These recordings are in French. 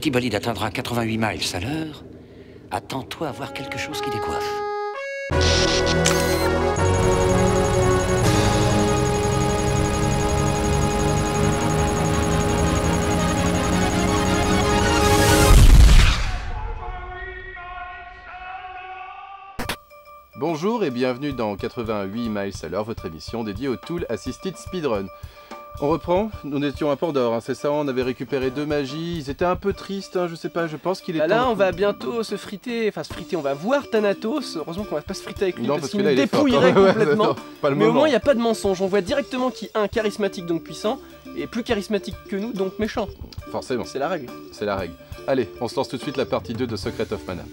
Petit bolide atteindra 88 miles à l'heure. Attends-toi à voir quelque chose qui décoiffe. Bonjour et bienvenue dans 88 miles à l'heure, votre émission dédiée au Tool Assisted Speedrun. On reprend, nous étions à Pandore, hein, c'est ça, on avait récupéré 2 magies, ils étaient un peu tristes, hein, je sais pas, je pense qu'il est temps... Là on va bientôt se friter, on va voir Thanatos, heureusement qu'on va pas se friter avec lui non, parce que qu'il là, nous il est fort. dépouillerait complètement, non, pas le mais au moment. moins il n'y a pas de mensonge, on voit directement qui est un charismatique donc puissant, et plus charismatique que nous donc méchant. Forcément, C'est la règle. c'est la règle. Allez, on se lance tout de suite la partie 2 de Secret of Mana.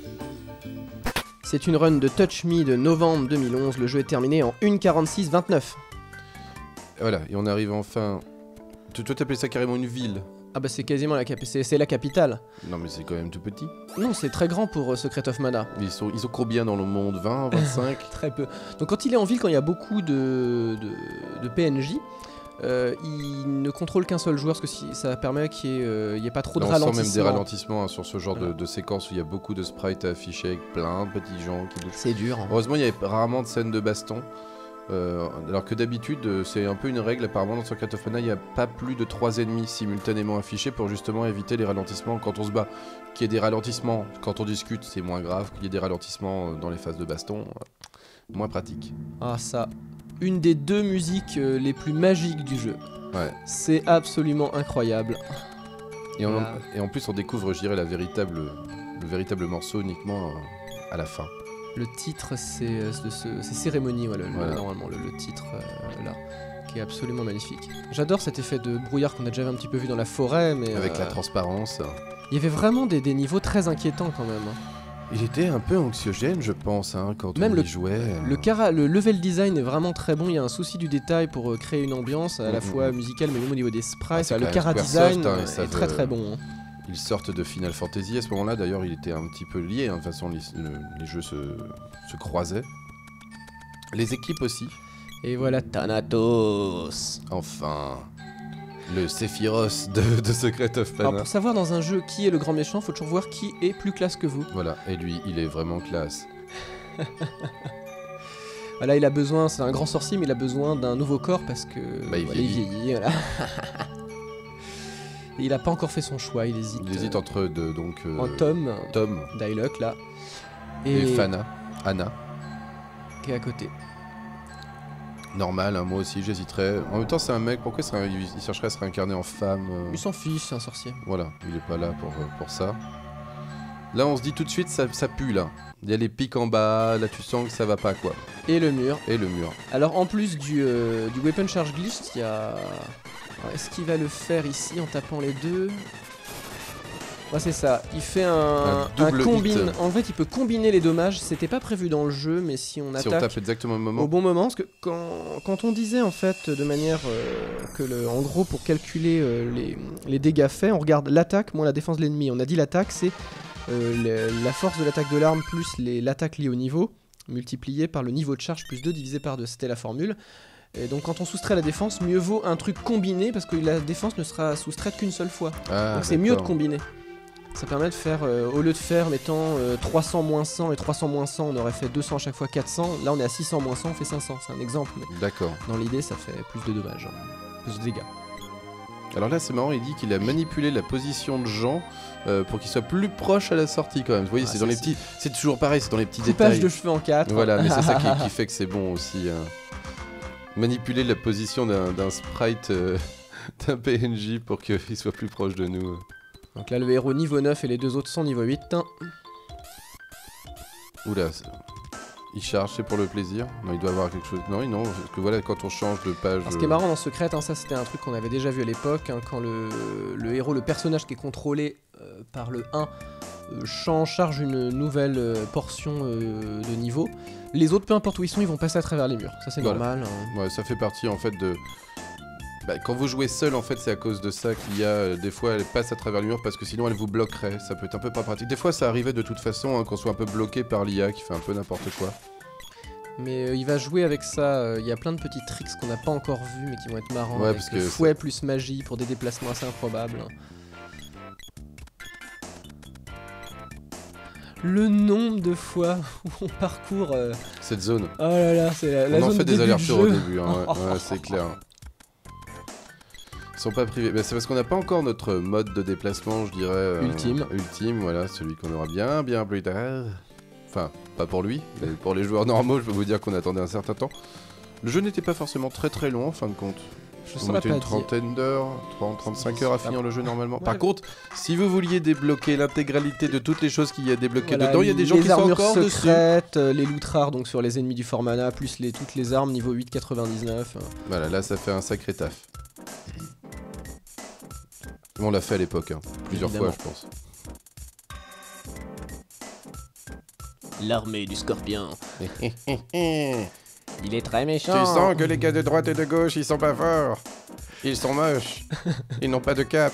C'est une run de Touch Me de novembre 2011, le jeu est terminé en 1:46:29. Voilà, et on arrive enfin... Toi t'appelles ça carrément une ville? Ah bah c'est quasiment c'est la capitale. Non mais c'est quand même tout petit. Non c'est très grand pour Secret of Mana. Ils sont combien dans le monde? 20, 25? Très peu. Donc quand il est en ville, quand il y a beaucoup de PNJ, il ne contrôle qu'un seul joueur, parce que ça permet qu'il n'y ait pas trop de On ralentissements. sent même des ralentissements hein, sur ce genre Voilà. de séquence où il y a beaucoup de sprites à afficher avec plein de petits gens qui bougent. C'est dur. Hein. Heureusement il y a rarement de scènes de baston. Alors que d'habitude c'est un peu une règle apparemment dans Secret of Mana, il n'y a pas plus de 3 ennemis simultanément affichés pour justement éviter les ralentissements quand on se bat. Qu'il y ait des ralentissements quand on discute c'est moins grave, qu'il y ait des ralentissements dans les phases de baston, moins pratique. Ah ça, une des 2 musiques les plus magiques du jeu. Ouais. C'est absolument incroyable. Et en plus on découvre je dirais le véritable morceau uniquement à la fin. Le titre c'est Cérémonie, voilà. Normalement le titre là, qui est absolument magnifique. J'adore cet effet de brouillard qu'on a déjà un petit peu vu dans la forêt, mais... Avec la transparence. Il y avait vraiment des niveaux très inquiétants quand même. Il était un peu anxiogène je pense hein, quand même on y jouait. Le level design est vraiment très bon, il y a un souci du détail pour créer une ambiance à la fois musicale mais même au niveau des sprites. Le cara design est très très bon. Hein. Ils sortent de Final Fantasy à ce moment-là, d'ailleurs il était un petit peu lié, hein. De toute façon les jeux se croisaient. Les équipes aussi. Et voilà Thanatos. Enfin, le Sephiroth de Secret of Mana. Alors pour savoir dans un jeu qui est le grand méchant, faut toujours voir qui est plus classe que vous. Voilà, et lui il est vraiment classe. Voilà, il a besoin, c'est un grand sorcier mais il a besoin d'un nouveau corps parce que il vieillit. Voilà. Et il a pas encore fait son choix, il hésite. Il hésite entre deux, donc... Tom, Dyluck là. Et Fana, Anna. Qui est à côté. Normal, hein, moi aussi j'hésiterais. En même temps c'est un mec, pourquoi il chercherait à se réincarner en femme Il s'en fiche, c'est un sorcier. Voilà, il est pas là pour ça. Là on se dit tout de suite ça pue là. Il y a les pics en bas, là tu sens que ça va pas quoi. Et le mur. Et le mur. Alors en plus du weapon charge glitch, il y a... Est-ce qu'il va le faire ici en tapant les deux? Ouais, c'est ça, il fait un combine. En fait, il peut combiner les dommages. C'était pas prévu dans le jeu, mais si on attaque tape exactement au bon moment, parce que quand on disait en fait de manière en gros pour calculer les dégâts faits, on regarde l'attaque moins la défense de l'ennemi. On a dit l'attaque, c'est la force de l'attaque de l'arme plus l'attaque liée au niveau multiplié par le niveau de charge plus 2 divisé par 2. C'était la formule. Et donc quand on soustrait la défense, mieux vaut un truc combiné parce que la défense ne sera soustraite qu'une seule fois. Donc c'est mieux de combiner. Ça permet de faire, au lieu de faire mettons 300 moins 100 et 300 moins 100, on aurait fait 200 à chaque fois 400. Là on est à 600 moins 100, on fait 500, c'est un exemple. D'accord. Dans l'idée ça fait plus de dommages, plus de dégâts. Alors là c'est marrant, il dit qu'il a manipulé la position de Jean pour qu'il soit plus proche à la sortie quand même. Vous voyez, c'est dans les petits... C'est toujours pareil, c'est dans les petits Coupage détails. de cheveux en 4. Voilà, mais c'est ça qui fait que c'est bon aussi. Manipuler la position d'un sprite d'un PNJ pour qu'il soit plus proche de nous. Donc là le héros niveau 9 et les 2 autres sont niveau 8. Oula, il charge, c'est pour le plaisir. Non, il doit avoir quelque chose. Non, parce que voilà, quand on change de page. Alors, ce qui est marrant dans Secret, hein, ça c'était un truc qu'on avait déjà vu à l'époque, hein, quand le héros, le personnage qui est contrôlé par le 1 charge une nouvelle portion de niveau. Les autres, peu importe où ils sont, ils vont passer à travers les murs. Ça c'est normal. Hein. Ouais, ça fait partie en fait de... quand vous jouez seul, en fait, c'est à cause de ça qu'il y a des fois elle passe à travers le mur parce que sinon elle vous bloquerait. Ça peut être un peu pas pratique. Des fois, ça arrivait de toute façon hein, qu'on soit un peu bloqué par l'IA qui fait un peu n'importe quoi. Mais il va jouer avec ça. Il y a plein de petits tricks qu'on n'a pas encore vus mais qui vont être marrants. Ouais, avec parce le que fouet plus magie pour des déplacements assez improbables. Le nombre de fois où on parcourt... Cette zone. Oh là là, c'est la On en zone fait de des début de allers-retours au jeu. début, hein, ouais, c'est clair. Ils sont pas privés. Bah, c'est parce qu'on n'a pas encore notre mode de déplacement, je dirais. Ultime, voilà, celui qu'on aura bien plus tard. Enfin, pas pour lui, mais pour les joueurs normaux, je peux vous dire qu'on attendait un certain temps. Le jeu n'était pas forcément très long en fin de compte. Je On saurais mettait pas une dire. trentaine d'heures, 35 heures à finir le jeu normalement. Ouais. Par contre, si vous vouliez débloquer l'intégralité de toutes les choses qu'il y a débloquées Voilà, dedans, il y a des gens qui sont armures encore dessus. secrètes, les loot rares donc sur les ennemis du fort mana, plus toutes les armes niveau 8,99. Voilà, là ça fait un sacré taf. On l'a fait à l'époque, hein, plusieurs Évidemment. fois je pense. L'armée du scorpion. Tu Il est très méchant. sens que les gars de droite et de gauche ils sont pas forts. Ils sont moches. Ils n'ont pas de cap.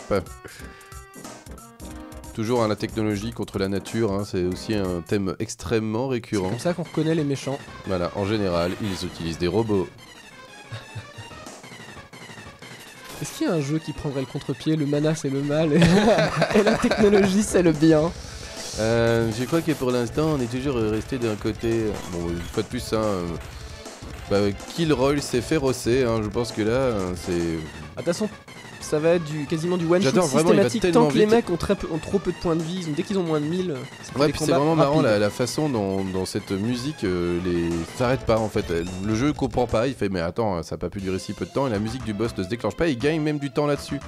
Toujours hein, la technologie contre la nature, hein, c'est aussi un thème extrêmement C'est récurrent. comme ça qu'on reconnaît les méchants. Voilà, en général, ils utilisent des robots. Est-ce qu'il y a un jeu qui prendrait le contre-pied? Le mana c'est le mal et, et la technologie c'est le bien. Je crois que pour l'instant, on est toujours resté d'un côté. Bon, une fois de plus, hein, Killroy s'est férocé. Hein, je pense que là, c'est. De toute façon, ça va être quasiment du one-shot J'adore, vraiment, il va systématique. tellement Tant que les vite. mecs ont trop peu de points de vie, dès qu'ils ont moins de 1000, c'est Ouais, des puis c'est combats vraiment marrant rapides. la façon dont cette musique s'arrête pas en fait. Le jeu comprend pas, il fait mais attends, ça a pas pu durer si peu de temps et la musique du boss ne se déclenche pas, il gagne même du temps là-dessus.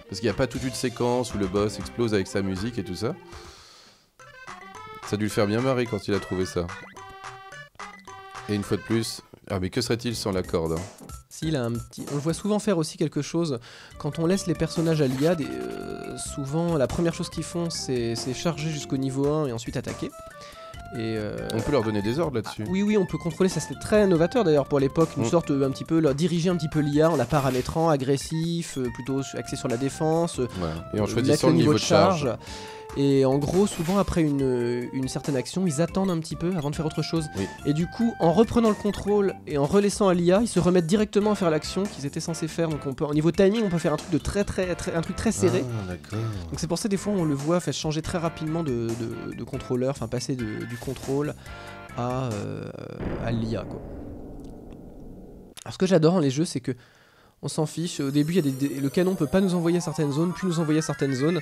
Parce qu'il n'y a pas toute une séquence où le boss explose avec sa musique et tout ça. Ça a dû le faire bien marrer quand il a trouvé ça. Et une fois de plus, ah mais que serait-il sans la corde hein. Si, il a un petit... On le voit souvent faire aussi quelque chose. Quand on laisse les personnages à l'IA, souvent la première chose qu'ils font c'est charger jusqu'au niveau 1 et ensuite attaquer. Et On peut leur donner des ordres là-dessus. oui, on peut contrôler, ça c'était très novateur d'ailleurs pour l'époque, une sorte un petit peu, leur diriger un petit peu l'IA en la paramétrant, agressif, plutôt axé sur la défense, Voilà. Et en mettre choisissant le niveau de charge. Et en gros, souvent après une certaine action, ils attendent un petit peu avant de faire autre chose. Oui. Et du coup, en reprenant le contrôle et en relaissant à l'IA, ils se remettent directement à faire l'action qu'ils étaient censés faire. Donc on peut, au niveau timing, on peut faire un truc un truc très serré. Ah, d'accord. Donc c'est pour ça des fois on le voit faire changer très rapidement de contrôleur, enfin passer du contrôle à l'IA quoi. Alors ce que j'adore dans les jeux c'est que on s'en fiche, au début il y a le canon peut pas nous envoyer à certaines zones, puis nous envoyer à certaines zones.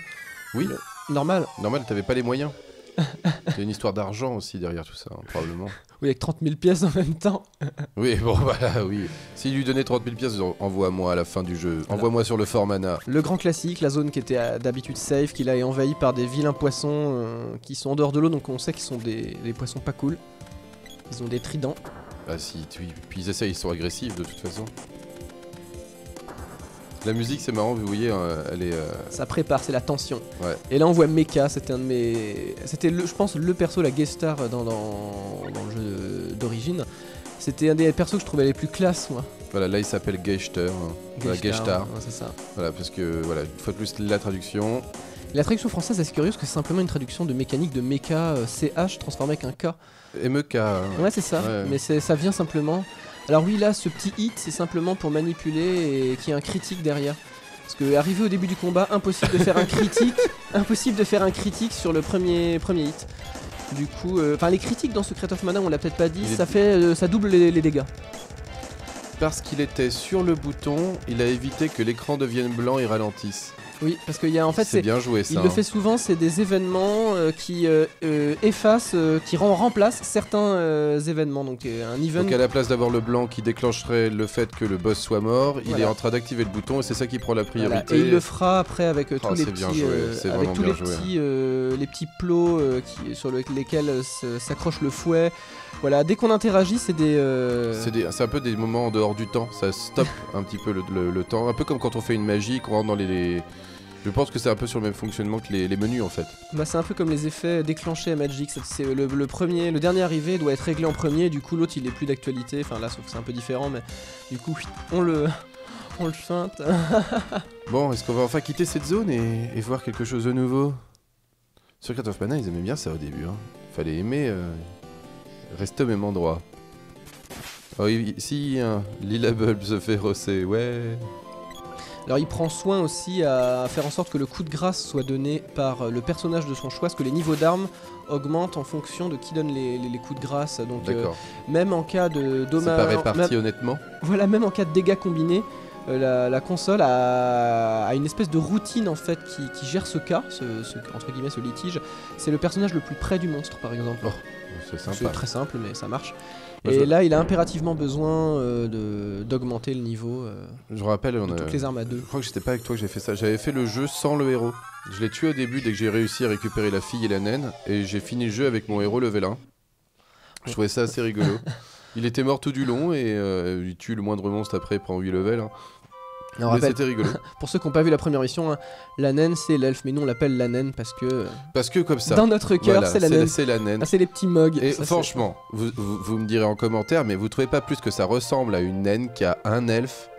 Oui. Normal. Normal, t'avais pas les moyens. Il y a une histoire d'argent aussi derrière tout ça, hein, probablement. Oui, avec 30 000 pièces en même temps. Oui, bon, voilà, oui. S'il lui donnait 30 000 pièces, envoie-moi à la fin du jeu. Voilà. Envoie-moi sur le fort mana. Le grand classique, la zone qui était d'habitude safe, qui là est envahie par des vilains poissons qui sont en dehors de l'eau, donc on sait qu'ils sont des poissons pas cool. Ils ont des tridents. Ah si, oui. Puis ils essayent, ils sont agressifs de toute façon. La musique, c'est marrant, vous voyez, elle est... Ça prépare, c'est la tension. Ouais. Et là on voit Mecha, c'était un de mes... C'était, je pense, le perso, la guest star dans le jeu d'origine. C'était un des persos que je trouvais les plus classes, moi. Voilà, là, il s'appelle Geishtar. Voilà, Geishtar. Ouais, c'est ça. Voilà, parce que, voilà, une fois de plus, la traduction... La traduction française, c'est curieux parce que c'est simplement une traduction de mécanique de mecha CH transformé avec un K. MEK. Hein. Ouais, c'est ça. Ouais. Mais ça vient simplement. Alors oui, là, ce petit hit, c'est simplement pour manipuler et qu'il y ait un critique derrière. Parce que arrivé au début du combat, impossible de faire un critique, impossible de faire un critique sur le premier hit. Du coup, enfin les critiques dans Secret of Mana, on l'a peut-être pas dit, ça double les dégâts. Parce qu'il était sur le bouton, il a évité que l'écran devienne blanc et ralentisse. Oui, parce qu'il y a en fait, c'est bien joué ça. Il le fait souvent, c'est des événements qui effacent, qui remplacent certains événements. Donc un event. Donc à la place d'avoir le blanc qui déclencherait le fait que le boss soit mort, il Voilà. est en train d'activer le bouton et c'est ça qui prend la priorité. Voilà. Et il le fera après avec tous les c'est bien petits, joué, c'est avec vraiment tous bien les joué. les petits plots sur lesquels s'accroche le fouet. Voilà, dès qu'on interagit, c'est des. C'est un peu des moments en dehors du temps, ça stoppe un petit peu le temps, un peu comme quand on fait une magie, qu'on rentre dans les... Je pense que c'est un peu sur le même fonctionnement que les menus en fait. Bah, c'est un peu comme les effets déclenchés à Magic. C'est le dernier arrivé doit être réglé en premier. Du coup, l'autre il est plus d'actualité. Enfin là, sauf que c'est un peu différent, mais du coup, on le feinte. Bon, est-ce qu'on va enfin quitter cette zone et voir quelque chose de nouveau? Secret of Mana, ils aimaient bien ça au début. Hein. Fallait aimer rester au même endroit. Oh, si, hein, Lila Bulb se fait rosser, ouais. Alors il prend soin aussi à faire en sorte que le coup de grâce soit donné par le personnage de son choix, parce que les niveaux d'armes augmentent en fonction de qui donne les coups de grâce. Donc D'accord. même en cas de C'est dommage, pas réparti honnêtement. voilà, même en cas de dégâts combinés, la console a une espèce de routine en fait qui gère ce cas, entre guillemets ce litige. C'est le personnage le plus près du monstre par exemple. Oh, c'est C'est sympa. très simple mais ça marche. Moi, Et je- là il a impérativement besoin d'augmenter le niveau Je rappelle, de toutes les armes à je deux. crois que j'étais pas avec toi que j'ai fait ça. J'avais fait le jeu sans le héros. Je l'ai tué au début dès que j'ai réussi à récupérer la fille et la naine. Et j'ai fini le jeu avec mon héros level 1. Je trouvais ça assez rigolo. Il était mort tout du long et il tue le moindre monstre après, il prend 8 levels. Hein. Alors, Mais rappelle, c'était rigolo. pour ceux qui n'ont pas vu la première mission, hein, la naine c'est l'elfe, mais nous on l'appelle la naine parce que Parce que comme ça, dans notre cœur voilà, c'est la naine. c'est la naine. Ah, c'est les petits mugs. Et Ça, c'est- franchement, vous me direz en commentaire, mais vous trouvez pas plus que ça ressemble à une naine qu'à un elfe?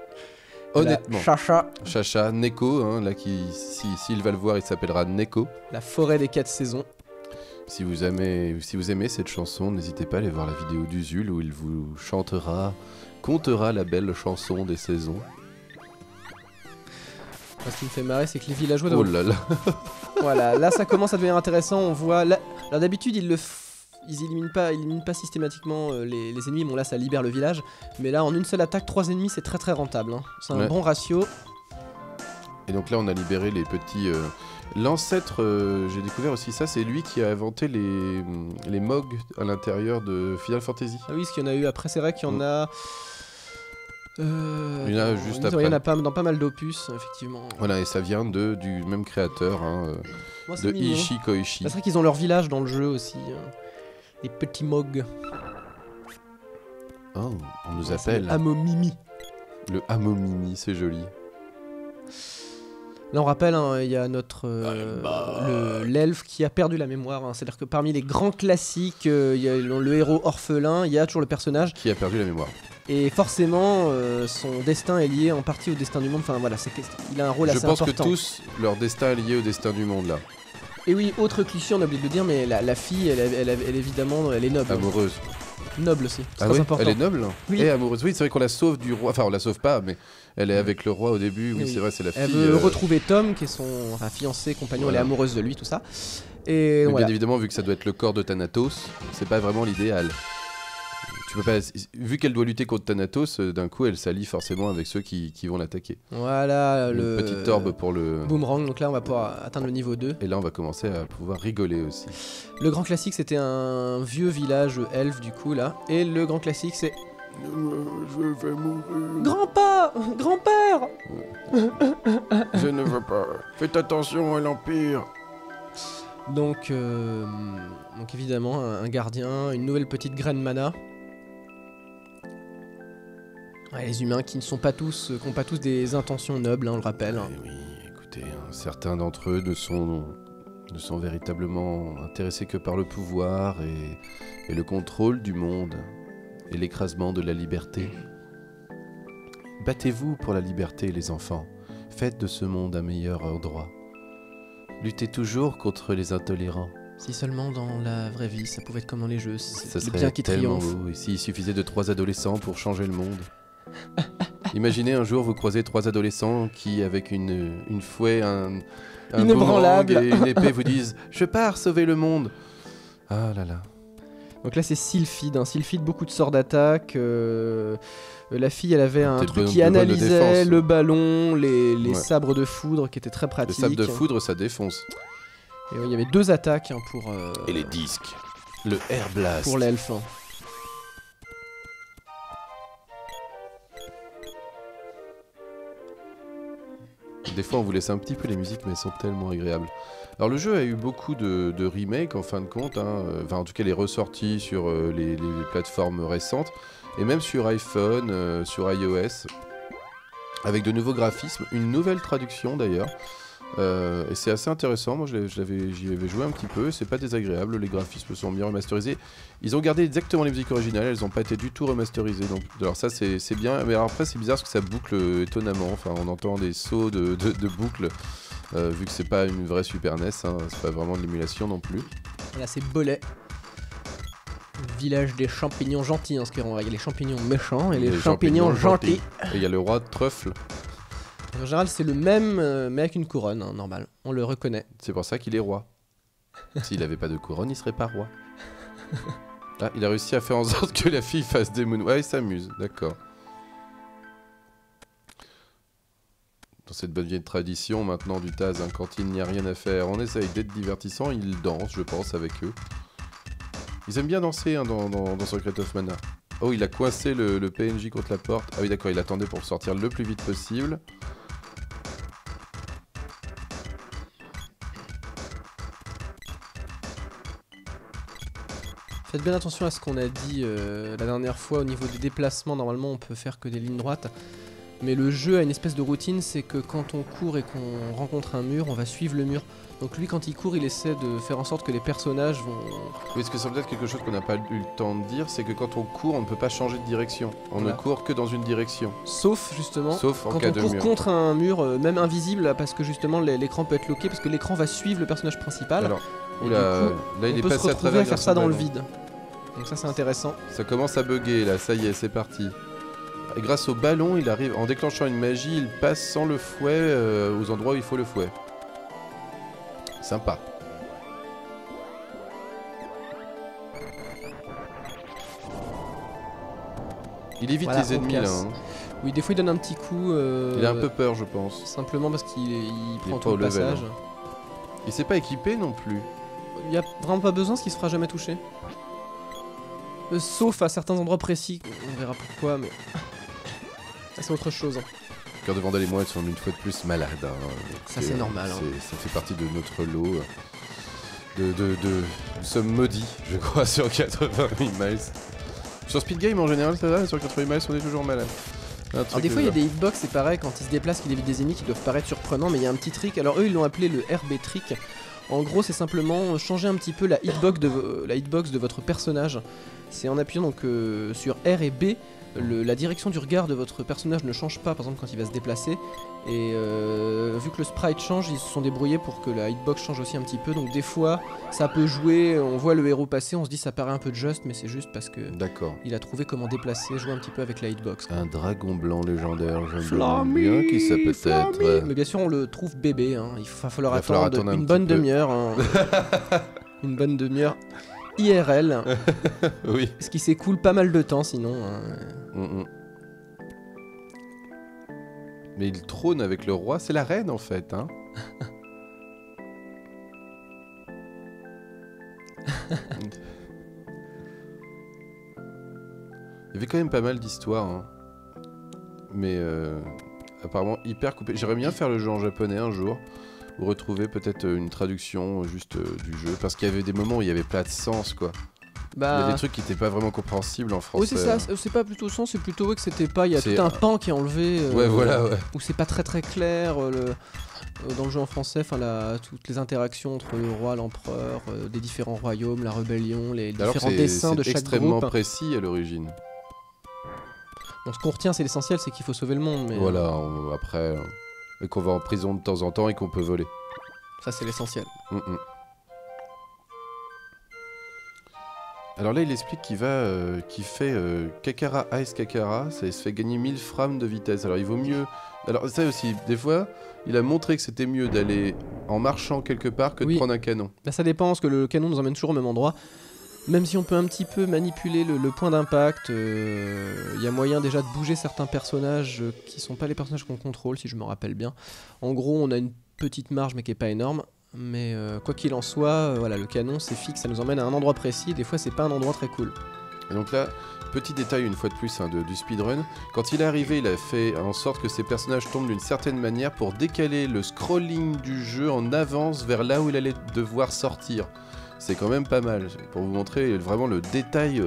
Honnêtement. La Chacha, Chacha, Neko, hein, là qui, s'il va le voir, il s'appellera Neko. la forêt des 4 saisons. Si vous aimez cette chanson, n'hésitez pas à aller voir la vidéo d'Usul où il vous contera la belle chanson des saisons. Ce qui me fait marrer, c'est que les villageois. Oh là là. Voilà, là ça commence à devenir intéressant. On voit. Là... Alors d'habitude, ils éliminent pas systématiquement les ennemis. Bon, là ça libère le village. Mais là, en une seule attaque, 3 ennemis, c'est très très rentable. Hein. C'est un Ouais. bon ratio. Et donc là, on a libéré les petits. L'ancêtre, j'ai découvert aussi ça, c'est lui qui a inventé les Mogs à l'intérieur de Final Fantasy. Ah oui, ce qu'il y en a eu après, c'est vrai qu'il y en a. Il y en a juste Il y en après. a pas, dans pas mal d'opus, effectivement. Voilà, et ça vient du même créateur, hein, Moi, c'est de mignon. Ishii Koichi. C'est vrai qu'ils ont leur village dans le jeu aussi. Les petits mogs. Oh, on nous Ouais, c'est appelle le Amomimi. le Amomimi, c'est joli. Là, on rappelle, hein, il y a notre l'elfe qui a perdu la mémoire. Hein. C'est-à-dire que parmi les grands classiques, il y a le héros orphelin, il y a toujours le personnage. Qui a perdu la mémoire. Et forcément, son destin est lié en partie au destin du monde. Enfin voilà, il a un rôle Je assez pense important. que tous, leur destin est lié au destin du monde, là. Et oui, autre cliché, on a oublié de le dire, mais la fille, elle évidemment, elle est noble. Amoureuse. Noble aussi. C'est Ah très oui, important. elle est noble. Oui. Et amoureuse. Oui, c'est vrai qu'on la sauve du roi. Enfin, on la sauve pas, mais elle est avec le roi au début. Oui, Oui. c'est vrai, c'est la fille. Elle veut retrouver Tom, qui est son fiancé, compagnon, Voilà. elle est amoureuse de lui, tout ça. Et Mais voilà. bien évidemment, vu que ça doit être le corps de Thanatos, c'est pas vraiment l'idéal. Tu peux pas. Vu qu'elle doit lutter contre Thanatos, d'un coup, elle s'allie forcément avec ceux qui vont l'attaquer. Voilà, Une petite torbe pour le. boomerang. Donc là, on va pouvoir atteindre le niveau 2. Et là, on va commencer à pouvoir rigoler aussi. Le grand classique, c'était un vieux village elfe, du coup, là. Et le grand classique, c'est Je vais mourir. Grand-père. Je ne veux pas. Faites attention à l'Empire. Donc évidemment, un gardien, une nouvelle petite graine mana. Ouais, les humains qui n'ont pas tous des intentions nobles, hein, on le rappelle. Hein. Eh oui, écoutez, hein, certains d'entre eux ne sont véritablement intéressés que par le pouvoir et le contrôle du monde et l'écrasement de la liberté. Battez-vous pour la liberté, les enfants. Faites de ce monde un meilleur endroit. Luttez toujours contre les intolérants. Si seulement dans la vraie vie, ça pouvait être comme dans les jeux, Ça c'est le serait bien qui tellement triomphe. beau. Et s'il suffisait de 3 adolescents pour changer le monde. Imaginez un jour vous croisez 3 adolescents qui, avec une fouet, un boomerang Inébranlable. et une épée, vous disent « Je pars sauver le monde !» Ah là là. Donc là, c'est Sylphide. Hein. Sylphide, beaucoup de sorts d'attaque. La fille, elle avait un Peut-être truc de qui bonne analysait défense. le ballon, les Ouais. sabres de foudre qui étaient très Le pratiques. sable de foudre, ça défonce. Et ouais, il y avait 2 attaques hein, Et les disques. Le Air Blast. pour l'elfe. Hein. Des fois, on vous laisse un petit peu les musiques, mais elles sont tellement agréables. Alors, le jeu a eu beaucoup de remakes, en fin de compte. Hein. Enfin, en tout cas, il est ressorti sur les plateformes récentes. Et même sur iPhone, sur iOS. Avec de nouveaux graphismes. Une nouvelle traduction, d'ailleurs. Et c'est assez intéressant. Moi, j'y avais joué un petit peu. C'est pas désagréable. Les graphismes sont bien remasterisés. Ils ont gardé exactement les musiques originales. Elles n'ont pas été du tout remasterisées. Donc, alors ça, c'est bien. Mais alors après, c'est bizarre parce que ça boucle étonnamment. Enfin, on entend des sauts de boucle. Vu que c'est pas une vraie Super NES. Hein, c'est pas vraiment de l'émulation non plus. Et là, c'est Bolet. Village des champignons gentils. Hein, parce qu'il y a les champignons méchants et les champignons gentils. Et il y a le roi de Truffle. En général, c'est le même, mais avec une couronne, hein, normal. On le reconnaît. C'est pour ça qu'il est roi. S'il avait pas de couronne, il serait pas roi. Ah, il a réussi à faire en sorte que la fille fasse des moonwalks. Ouais, il s'amuse, d'accord. Dans cette bonne vieille tradition maintenant du Taz, hein, quand il n'y a rien à faire, on essaye d'être divertissant, ils dansent, je pense, avec eux. Ils aiment bien danser hein, dans Secret of Mana. Oh, il a coincé le PNJ contre la porte. Ah oui, d'accord, il attendait pour le sortir le plus vite possible. Faites bien attention à ce qu'on a dit la dernière fois au niveau des déplacements. Normalement, on peut faire que des lignes droites. Mais le jeu a une espèce de routine, c'est que quand on court et qu'on rencontre un mur, on va suivre le mur. Donc lui, quand il court, il essaie de faire en sorte que les personnages vont... Oui, est-ce que ça veut être quelque chose qu'on n'a pas eu le temps de dire, c'est que quand on court, on ne peut pas changer de direction. On ne court que dans une direction. Sauf, justement, sauf en quand cas on de court mur. contre un mur, même invisible, là, parce que justement, l'écran peut être loqué, parce que l'écran va suivre le personnage principal. Alors, et oula, du coup, là il on est peut se passé à retrouver travers à faire ça dans le vide. Donc ça, c'est intéressant. Ça commence à bugger, là, ça y est, c'est parti. Et grâce au ballon, il arrive, en déclenchant une magie, il passe sans le fouet aux endroits où il faut le fouet. Sympa. Il évite Voilà, les ennemis on là. casse. Hein. Oui, des fois, il donne un petit coup. Il a un peu peur, je pense. Simplement parce qu'il prend pas tout au le level, passage. Il s'est pas équipé non plus. Il n'y a vraiment pas besoin, parce qu'il se fera jamais toucher. Sauf à certains endroits précis, on verra pourquoi, mais... Ça, c'est autre chose. Cœur de Vandal et moi, ils sont une fois de plus malades. Hein, ça, c'est normal. Hein. Ça fait partie de notre lot. Nous sommes maudits, je crois, sur 88 miles. Sur Speed Game, en général, ça va. Sur 88 miles, on est toujours malade. Alors des fois il y a des hitbox, c'est pareil, quand ils se déplacent, qu'ils évitent des ennemis qui doivent paraître surprenants, mais il y a un petit trick. Alors eux ils l'ont appelé le RB trick. En gros c'est simplement changer un petit peu la hitbox de votre personnage. C'est en appuyant donc sur R et B, la direction du regard de votre personnage ne change pas par exemple quand il va se déplacer. Et vu que le sprite change, ils se sont débrouillés pour que la hitbox change aussi un petit peu. Donc des fois ça peut jouer, on voit le héros passer, on se dit ça paraît un peu juste, mais c'est juste parce que il a trouvé comment déplacer, jouer un petit peu avec la hitbox. Un dragon blanc légendaire, je me demande bien qui ça peut être. Mais bien sûr on le trouve bébé, hein. Il va falloir attendre une bonne demi-heure. Hein. Une bonne demi-heure IRL. Oui. Ce qui s'écoule pas mal de temps sinon. Hein. Mais il trône avec le roi, c'est la reine en fait, hein. Il y avait quand même pas mal d'histoires, hein. Mais apparemment hyper coupé. J'aimerais bien faire le jeu en japonais un jour, ou retrouver peut-être une traduction juste du jeu, parce qu'il y avait des moments où il y avait pas de sens, quoi. Il y a des trucs qui étaient pas vraiment compréhensible en français. Oui, c'est ça, c'est pas plutôt sens, c'est plutôt que c'était pas. Il y a tout un pan qui est enlevé. Ouais, voilà, ouais. Où c'est pas très clair. Dans le jeu en français, toutes les interactions entre le roi, l'empereur, des différents royaumes, la rébellion, les différents dessins de chaque groupe. C'est extrêmement précis à l'origine. Donc ce qu'on retient, c'est l'essentiel, c'est qu'il faut sauver le monde. Mais voilà, après, et qu'on va en prison de temps en temps et qu'on peut voler. Ça, c'est l'essentiel. Alors là, il explique qu'il fait Kakara Ice Kakara, ça se fait gagner 1000 frames de vitesse. Alors il vaut mieux... Alors ça aussi, des fois, il a montré que c'était mieux d'aller en marchant quelque part que de prendre un canon. Bah, ça dépend, parce que le canon nous emmène toujours au même endroit. Même si on peut un petit peu manipuler le point d'impact, il y a moyen déjà de bouger certains personnages qui sont pas les personnages qu'on contrôle, si je me rappelle bien. En gros, on a une petite marge, mais qui est pas énorme. Mais quoi qu'il en soit, voilà, le canon c'est fixe, ça nous emmène à un endroit précis, des fois c'est pas un endroit très cool. Et donc là, petit détail une fois de plus du speedrun, quand il est arrivé, il a fait en sorte que ses personnages tombent d'une certaine manière pour décaler le scrolling du jeu en avance vers là où il allait devoir sortir. C'est quand même pas mal, pour vous montrer vraiment le détail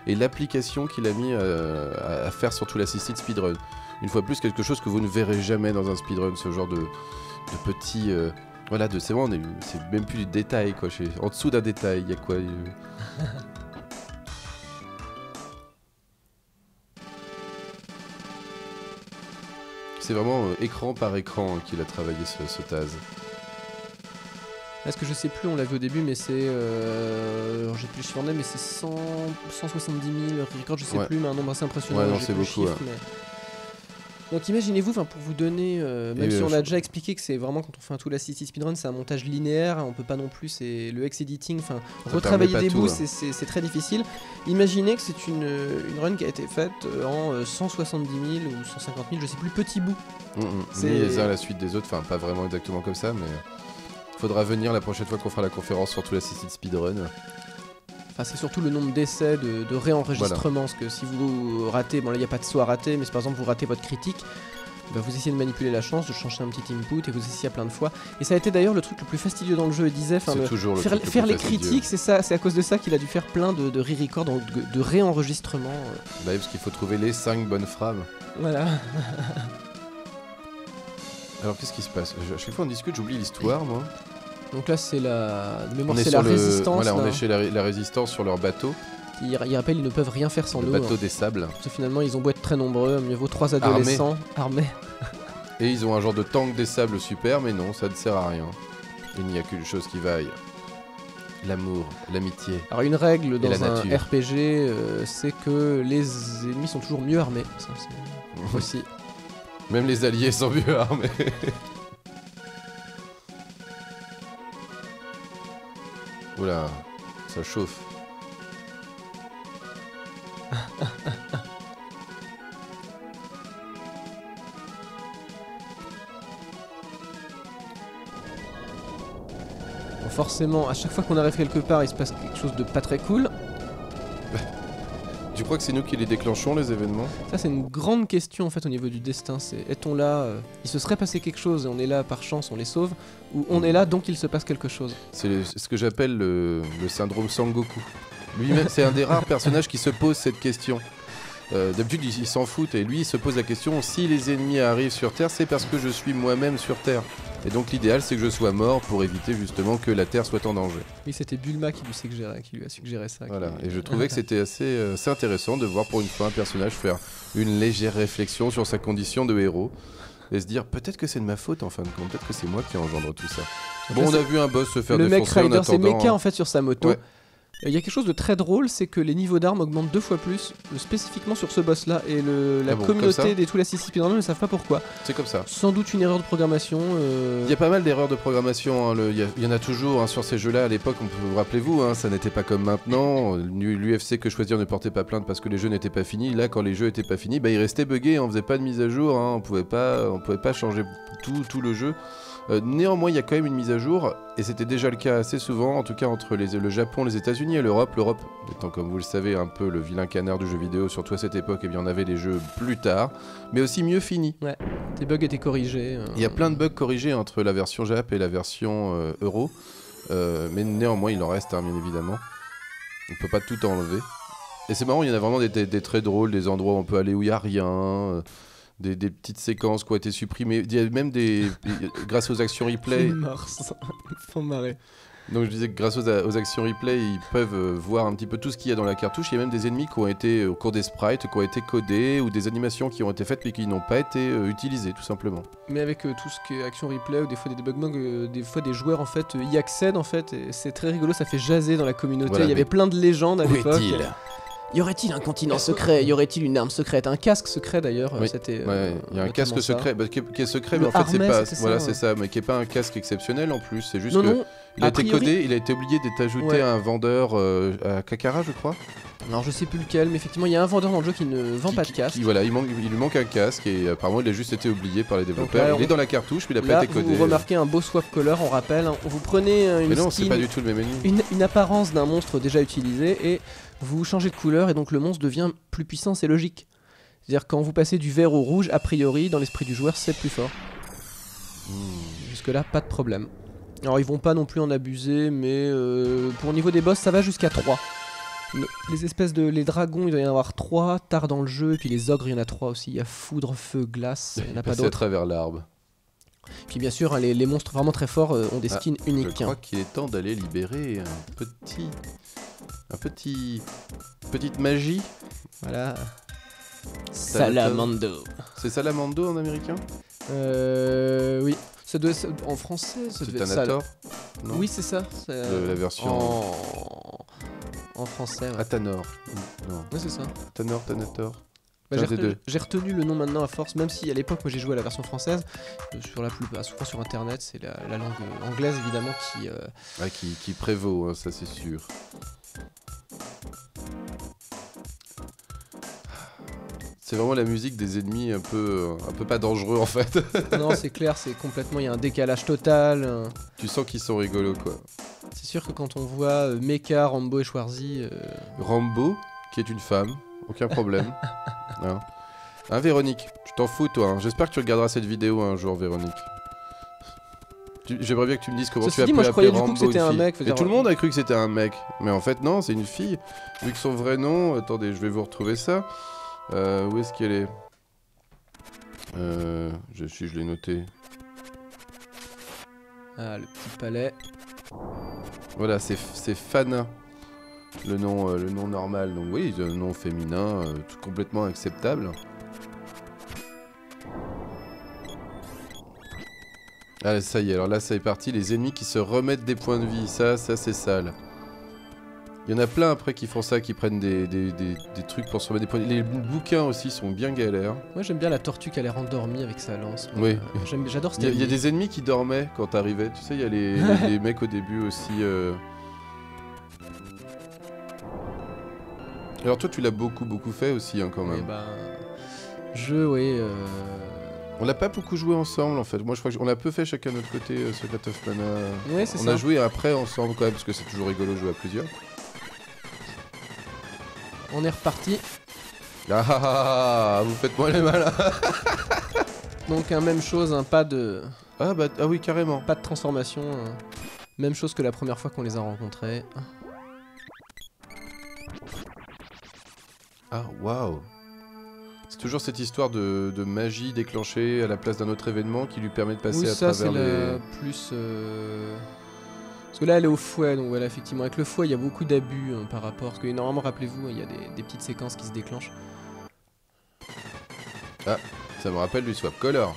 et l'application qu'il a mis à faire sur tout l'assisted speedrun. Une fois de plus, quelque chose que vous ne verrez jamais dans un speedrun, ce genre de petit... Voilà, c'est vraiment, c'est même plus du détail, quoi. En dessous d'un détail, il y a quoi C'est vraiment écran par écran qu'il a travaillé ce Taz. Est-ce que je sais plus, on l'a vu au début, mais c'est... j'ai plus le chiffre en net, mais c'est 170 000 records, je sais plus, mais un nombre assez impressionnant. Ouais, non, c'est beaucoup. Chiffre, mais... Donc imaginez-vous, pour vous donner, même si on a déjà expliqué que c'est vraiment quand on fait un Tool Assisted Speedrun, c'est un montage linéaire, on peut pas non plus, c'est le hex editing, retravailler des bouts, c'est très difficile. Imaginez que c'est une run qui a été faite en 170 000 ou 150 000, je sais plus, petits bouts. Mis les uns à la suite des autres, pas vraiment exactement comme ça, mais faudra venir la prochaine fois qu'on fera la conférence sur Tool Assisted Speedrun. C'est surtout le nombre d'essais, de réenregistrements, parce que si vous ratez, bon là il n'y a pas de saut à rater, mais si par exemple vous ratez votre critique, vous essayez de manipuler la chance, de changer un petit input et vous essayez plein de fois. Et ça a été d'ailleurs le truc le plus fastidieux dans le jeu, il disait, faire les critiques, c'est à cause de ça qu'il a dû faire plein de re-record, de réenregistrements. Parce qu'il faut trouver les 5 bonnes frames. Voilà. Alors qu'est-ce qui se passe? À chaque fois on discute, j'oublie l'histoire moi. Donc là c'est la résistance. Voilà, on est chez la résistance sur leur bateau. Ils rappellent, ils ne peuvent rien faire sans nous. Le bateau des sables. Parce que finalement ils ont beau être très nombreux, mieux vaut 3 adolescents armés. Et ils ont un genre de tank des sables super, mais non, ça ne sert à rien. Il n'y a qu'une chose qui vaille. L'amour, l'amitié. Alors une règle dans un RPG, c'est que les ennemis sont toujours mieux armés. Ça, c'est aussi. Même les alliés sont mieux armés. Oula, ça chauffe. Bon, forcément, à chaque fois qu'on arrive quelque part, il se passe quelque chose de pas très cool. Tu crois que c'est nous qui les déclenchons, les événements? Ça, c'est une grande question en fait au niveau du destin. C'est est-on là, il se serait passé quelque chose et on est là par chance, on les sauve, ou on est là donc il se passe quelque chose? C'est ce que j'appelle le syndrome Sangoku. Lui-même, c'est un des rares personnages qui se pose cette question. D'habitude, il s'en fout et lui, il se pose la question si les ennemis arrivent sur Terre, c'est parce que je suis moi-même sur Terre. Et donc l'idéal, c'est que je sois mort pour éviter justement que la Terre soit en danger. Oui, c'était Bulma qui lui a suggéré ça. Voilà, et je trouvais que c'était assez intéressant de voir pour une fois un personnage faire une légère réflexion sur sa condition de héros. Et se dire, peut-être que c'est de ma faute en fin de compte, peut-être que c'est moi qui engendre tout ça. Donc bon, on a vu un boss se faire défoncer en attendant... C'est Mecha en fait sur sa moto. Ouais. Il y a quelque chose de très drôle, c'est que les niveaux d'armes augmentent 2 fois plus, spécifiquement sur ce boss-là, et la communauté des Tool Assisted Speedrunners ne savent pas pourquoi. C'est comme ça. Sans doute une erreur de programmation. Il y a pas mal d'erreurs de programmation, hein. Il y en a toujours hein, sur ces jeux-là. À l'époque, rappelez-vous, hein, ça n'était pas comme maintenant. L'UFC Que Choisir ne portait pas plainte parce que les jeux n'étaient pas finis. Là, quand les jeux étaient pas finis, ils restaient buggés, on faisait pas de mise à jour, hein, on pouvait pas changer tout le jeu. Néanmoins, il y a quand même une mise à jour, et c'était déjà le cas assez souvent, en tout cas entre le Japon, les États-Unis et l'Europe. L'Europe étant, comme vous le savez, un peu le vilain canard du jeu vidéo, surtout à cette époque, et bien on avait les jeux plus tard, mais aussi mieux finis. Ouais, tes bugs étaient corrigés. Il y a plein de bugs corrigés entre la version Jap et la version Euro, mais néanmoins il en reste, hein, bien évidemment. On peut pas tout enlever. Et c'est marrant, il y en a vraiment des très drôles, des endroits où on peut aller où il n'y a rien. Des petites séquences qui ont été supprimées. Il y a même grâce aux actions replay. Faut marrer. Donc je disais que grâce aux actions replay, ils peuvent voir un petit peu tout ce qu'il y a dans la cartouche. Il y a même des ennemis qui ont été au cours des sprites, qui ont été codés, ou des animations qui ont été faites mais qui n'ont pas été utilisées, tout simplement. Mais avec tout ce qui est action replay, ou des fois des debug des fois des joueurs en fait y accèdent en fait, et c'est très rigolo, ça fait jaser dans la communauté. Voilà, il y avait plein de légendes à l'époque. Où est-il ? Y aurait-il un continent secret? Y aurait-il une arme secrète? Un casque secret d'ailleurs? Oui. Il y a un casque secret qui est secret, mais en fait c'est pas. Voilà, c'est ça, mais qui est pas un casque exceptionnel en plus. C'est juste que il a été codé, il a été oublié d'être ajouté à un vendeur à Kakara, je crois. Alors je sais plus lequel, mais effectivement il y a un vendeur dans le jeu qui ne vend pas de casque. Voilà, il lui manque un casque et apparemment il a juste été oublié par les développeurs. Là, il est dans la cartouche, mais il a pas été codé. Vous remarquez un beau swap color, on rappelle. Vous prenez mais non, c'est pas du tout le même ennemi. Une apparence d'un monstre déjà utilisé et vous changez de couleur et donc le monstre devient plus puissant, c'est logique. C'est-à-dire quand vous passez du vert au rouge, a priori dans l'esprit du joueur c'est plus fort. Jusque là pas de problème. Alors ils vont pas non plus en abuser, mais pour le niveau des boss ça va jusqu'à 3. Les espèces les dragons, il doit y en avoir 3 tard dans le jeu, et puis les ogres il y en a 3 aussi. Il y a foudre, feu, glace, il n'y en a pas d'autres. à travers l'arbre. Puis bien sûr, hein, les monstres vraiment très forts ont des skins uniques. Je crois qu'il est temps d'aller libérer petite magie. Voilà. Salamando. C'est Salamando en américain? Oui. Ça doit être, en français, ça doit être Thanator? Non. Oui, c'est ça. La version... En français, ouais. Athanor. Non. Oui, c'est ça. Thanator. Bah, Un des deux. j'ai retenu le nom maintenant à force, même si à l'époque moi j'ai joué à la version française, souvent sur internet, c'est la langue anglaise évidemment qui... Ah, qui prévaut, hein, ça c'est sûr. C'est vraiment la musique des ennemis un peu pas dangereux en fait. Non, c'est clair, c'est complètement... Il y a un décalage total. Tu sens qu'ils sont rigolos quoi. C'est sûr que quand on voit Mecha, Rambo et Schwarzy... Rambo, qui est une femme, aucun problème. Hein, Véronique, tu t'en fous toi, hein. J'espère que tu regarderas cette vidéo un jour, Véronique. J'aimerais bien que tu me dises comment Ceci tu as dit, pu moi je appeler croyais du coup Rambo que c'était une un fille. mec. Et tout le monde a cru que c'était un mec. Mais en fait non, c'est une fille. Vu que son vrai nom... Attendez, je vais vous retrouver ça. Où est-ce qu'elle est, je l'ai noté. Ah, le petit palais. Voilà, c'est Fana. Le nom normal. Donc oui, un nom féminin, tout complètement acceptable. Ah ça y est, alors là ça est parti, les ennemis qui se remettent des points de vie, ça c'est sale. Il y en a plein après qui font ça, qui prennent des trucs pour se remettre des points de vie. Les bouquins aussi sont bien galères. Moi j'aime bien la tortue qui a l'air endormie avec sa lance. Oui. J'adore cette Il y a des ennemis qui dormaient quand t'arrivais, tu sais, il y a les mecs au début aussi. Alors toi tu l'as beaucoup fait aussi hein, quand même. On l'a pas beaucoup joué ensemble en fait. Moi je crois qu'on a peu fait chacun de notre côté Secret of Mana. Ouais, c'est ça. On a joué après ensemble quand même parce que c'est toujours rigolo de jouer à plusieurs. On est reparti. Ah, vous faites moi les malins. Donc même chose, hein, pas de oui carrément. pas de transformation. Même chose que la première fois qu'on les a rencontrés. Ah waouh. C'est toujours cette histoire de magie déclenchée à la place d'un autre événement qui lui permet de passer à travers les... plus... Parce que là elle est au fouet, donc voilà, effectivement avec le fouet il y a beaucoup d'abus par rapport... Parce que normalement, rappelez-vous, il y a des petites séquences qui se déclenchent. Ah, ça me rappelle du Swap Color.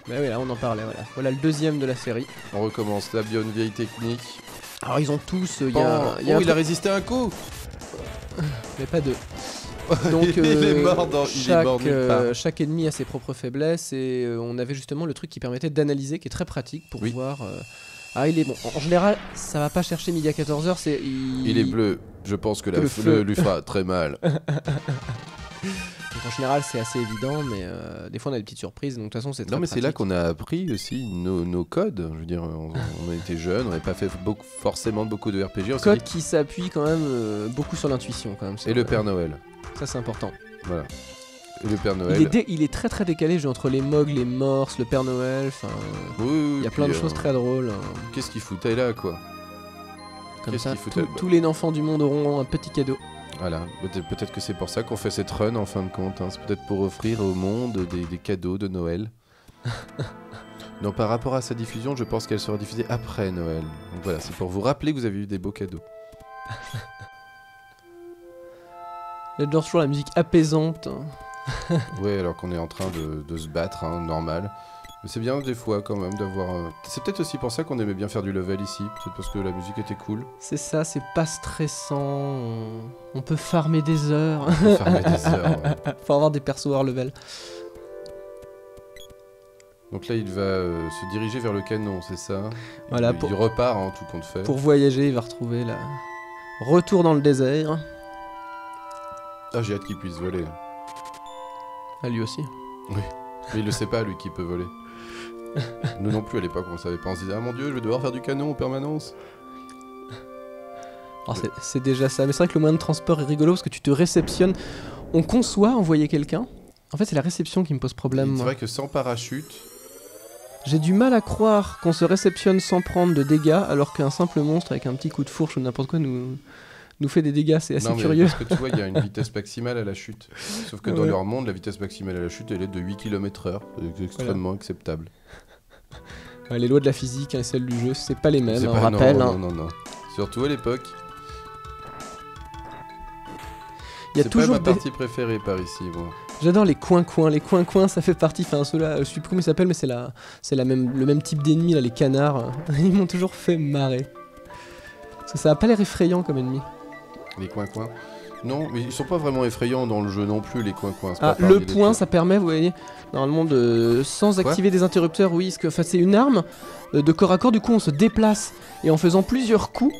Bah oui, là on en parlait, voilà. Voilà le deuxième de la série. On recommence, la bonne vieille technique. Alors ils ont tous... il a résisté à un coup. Mais pas deux. Donc il est mort chaque ennemi a ses propres faiblesses et on avait justement le truc qui permettait d'analyser, qui est très pratique pour voir... Ah il est bon, en général ça va pas chercher midi à 14h, c'est... Il est bleu, je pense que le feu lui fera très mal. Donc en général c'est assez évident, mais des fois on a des petites surprises, donc de toute façon c'est très pratique. C'est là qu'on a appris aussi nos codes, je veux dire, on était jeunes, on n'avait pas fait forcément beaucoup de RPG. Code qui s'appuie quand même beaucoup sur l'intuition quand même. Et le Père Noël. Ça c'est important. Voilà. Et le Père Noël. Il est très très décalé, entre les Mogs, les Morses, le Père Noël, enfin... Oui, il y a plein de choses très drôles. Qu'est-ce qu'il foutait là, quoi? Comme ça, tous les enfants du monde auront un petit cadeau. Voilà, peut-être que c'est pour ça qu'on fait cette run en fin de compte, hein. C'est peut-être pour offrir au monde des cadeaux de Noël. Non, par rapport à sa diffusion, je pense qu'elle sera diffusée après Noël. Donc voilà, c'est pour vous rappeler que vous avez eu des beaux cadeaux. J'adore toujours la musique apaisante. Ouais, alors qu'on est en train de se battre, hein, normal. Mais c'est bien des fois quand même d'avoir... C'est peut-être aussi pour ça qu'on aimait bien faire du level ici, peut-être parce que la musique était cool. C'est ça, c'est pas stressant, on peut farmer des heures. On peut farmer des heures, ouais. Faut avoir des persos hors level. Donc là il va se diriger vers le canon, c'est ça? Voilà, il repart en tout compte fait. Pour voyager, il va retrouver la... Retour dans le désert. Ah, j'ai hâte qu'il puisse voler. Ah, lui aussi. Oui, mais il le sait pas, lui, qui peut voler. Nous non plus, à l'époque, on le savait pas. On se disait, ah mon dieu, je vais devoir faire du canon en permanence. Alors c'est déjà ça, mais c'est vrai que le moyen de transport est rigolo parce que tu te réceptionnes. On conçoit envoyer quelqu'un. En fait, c'est la réception qui me pose problème. C'est vrai que sans parachute... J'ai du mal à croire qu'on se réceptionne sans prendre de dégâts alors qu'un simple monstre avec un petit coup de fourche ou n'importe quoi nous fait des dégâts, c'est assez curieux. Parce que tu vois, il y a une vitesse maximale à la chute. Sauf que dans leur monde, la vitesse maximale à la chute, elle est de 8 km/h. C'est extrêmement acceptable. Ouais, les lois de la physique et celles du jeu, c'est pas les mêmes, on pas, rappelle. Non. Surtout à l'époque. Il y a c'est toujours pas ma partie préférée par ici, moi. J'adore les coins-coins. Les coins-coins, ça fait partie. Enfin, ceux-là, je sais plus comment ils s'appellent, mais c'est le même type d'ennemis, là, les canards. Ils m'ont toujours fait marrer. Parce que ça a pas l'air effrayant comme ennemi. Les coins-coins. Non, mais ils sont pas vraiment effrayants dans le jeu non plus, les coins-coins. c'est Ah, pas parmi le les point, trucs. ça permet, vous voyez, normalement, sans Quoi activer des interrupteurs, oui, parce que c'est une arme de corps à corps, du coup on se déplace, et en faisant plusieurs coups,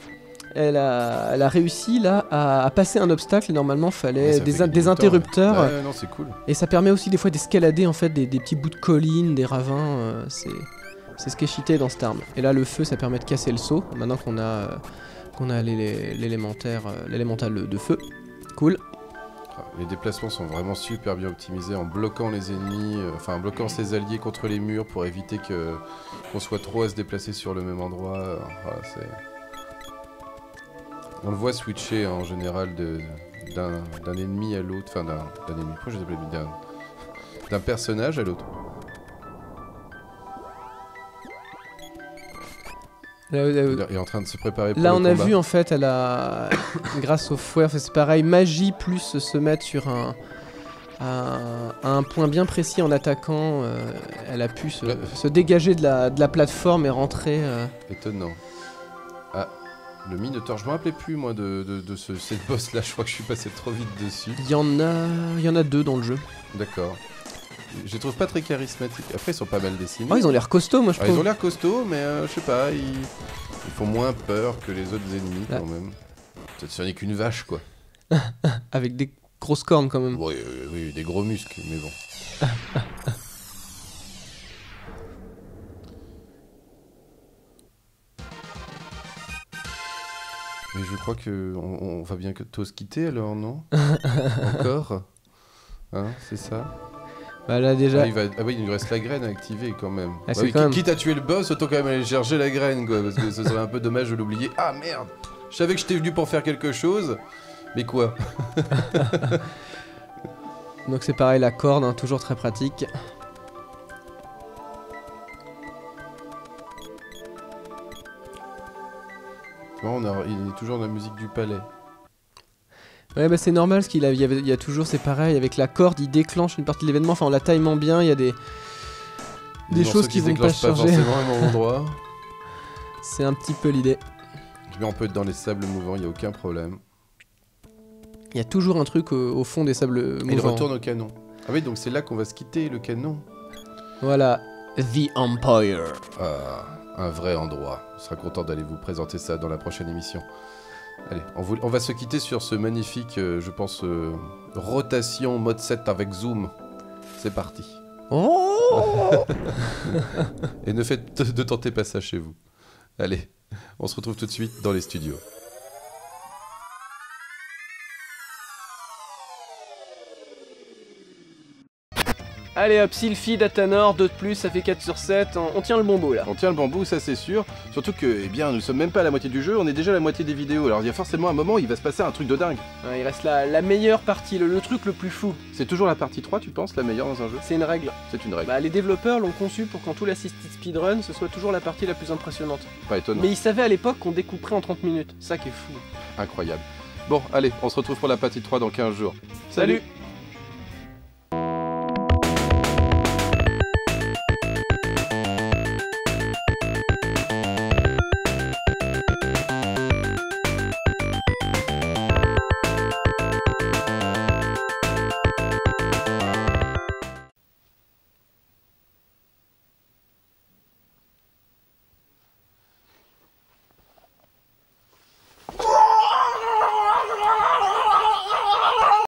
elle a réussi là à passer un obstacle, et normalement Ouais, fallait ça fait gagner des du temps, interrupteurs, Ouais, non, c'est cool. et ça permet aussi des fois d'escalader en fait des petits bouts de collines, des ravins, c'est ce qui est cheaté dans cette arme. Et là le feu ça permet de casser le saut, maintenant qu'on a l'élémental de feu, cool. Les déplacements sont vraiment super bien optimisés en bloquant les ennemis, enfin en bloquant ses alliés contre les murs pour éviter qu'on soit trop à se déplacer sur le même endroit. On le voit switcher en général d'un ennemi à l'autre, enfin d'un ennemi, pourquoi je les appelle d'un personnage à l'autre. Là, Il est en train de se préparer pour là, le on a combat. vu en fait, elle a, grâce au fouet, c'est pareil, magie plus se mettre sur un point bien précis en attaquant, elle a pu se dégager de la plateforme et rentrer. Étonnant. Ah, le Minotaur, je me rappelais plus moi de cette boss là, je crois que je suis passé trop vite dessus. Il y en a deux dans le jeu. D'accord. Je les trouve pas très charismatiques. Après, ils sont pas mal dessinés. Oh, ils ont l'air costauds, moi je Ah, trouve. ils ont l'air costauds, mais je sais pas, ils font moins peur que les autres ennemis Là. quand même. Ce n'est qu'une vache quoi. Avec des grosses cornes quand même. Oui, oui, des gros muscles, mais bon. Mais je crois que on va bientôt se quitter alors, non? Encore? Hein, c'est ça? Bah là déjà. Ah oui, il nous reste la graine à activer quand même. Ah, c'est oui, quand même- Quitte à tuer le boss, autant quand même aller chercher la graine quoi, parce que ce serait un peu dommage de l'oublier. Ah merde! Je savais que j'étais venu pour faire quelque chose, mais quoi? Donc c'est pareil, la corde, hein, toujours très pratique. Bon, il est toujours dans la musique du palais. Ouais, bah c'est normal, parce il y a toujours, c'est pareil, avec la corde, il déclenche une partie de l'événement, enfin en la timant bien, il y a des morceaux choses qui se vont pas déclenchent changer. forcément au même endroit. C'est un petit peu l'idée. Mais on peut être dans les sables mouvants, il n'y a aucun problème. Il y a toujours un truc au fond des sables Et il mouvants. retourne au canon. Ah oui, donc c'est là qu'on va se quitter, le canon. Voilà, The Empire. Ah, un vrai endroit. On sera content d'aller vous présenter ça dans la prochaine émission. Allez, on va se quitter sur ce magnifique, je pense, rotation mode 7 avec zoom. C'est parti. Oh Et ne faites de tenter pas ça chez vous. Allez, on se retrouve tout de suite dans les studios. Allez hop, Sylphie, Datanor, 2 de plus, ça fait 4 sur 7, on tient le bon bout là. On tient le bambou, ça c'est sûr. Surtout que, eh bien, nous sommes même pas à la moitié du jeu, on est déjà à la moitié des vidéos. Alors il y a forcément un moment où il va se passer un truc de dingue. Ouais, il reste la meilleure partie, le truc le plus fou. C'est toujours la partie 3, tu penses, la meilleure dans un jeu? C'est une règle. C'est une règle. Bah, les développeurs l'ont conçu pour qu'en tout l'assisted speedrun, ce soit toujours la partie la plus impressionnante. Pas étonnant. Mais ils savaient à l'époque qu'on découperait en 30 minutes, ça qui est fou. Incroyable. Bon, allez, on se retrouve pour la partie 3 dans 15 jours. Salut.